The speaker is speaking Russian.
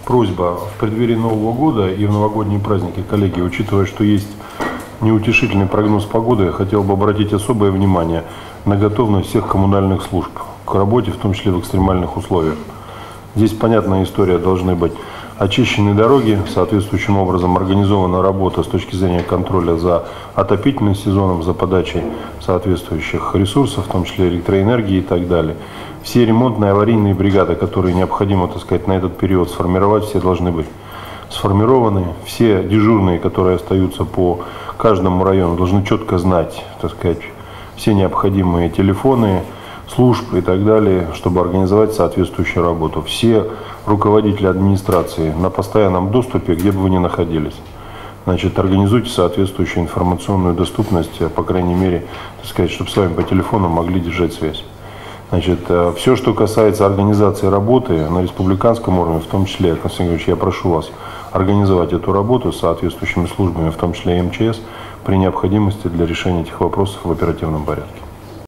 Просьба в преддверии Нового года и в новогодние праздники, коллеги, учитывая, что есть неутешительный прогноз погоды, я хотел бы обратить особое внимание на готовность всех коммунальных служб к работе, в том числе в экстремальных условиях. Здесь понятная история, должны быть очищены дороги, соответствующим образом организована работа с точки зрения контроля за отопительным сезоном, за подачей соответствующих ресурсов, в том числе электроэнергии и так далее. Все ремонтные аварийные бригады, которые необходимо, так сказать, на этот период сформировать, все должны быть сформированы. Все дежурные, которые остаются по каждому району, должны четко знать, так сказать, все необходимые телефоны, служб и так далее, чтобы организовать соответствующую работу. Все руководители администрации на постоянном доступе, где бы вы ни находились. Значит, организуйте соответствующую информационную доступность, по крайней мере, так сказать, чтобы с вами по телефону могли держать связь. Значит, все, что касается организации работы на республиканском уровне, в том числе, Константин Григорьевич, я прошу вас организовать эту работу с соответствующими службами, в том числе и МЧС, при необходимости для решения этих вопросов в оперативном порядке.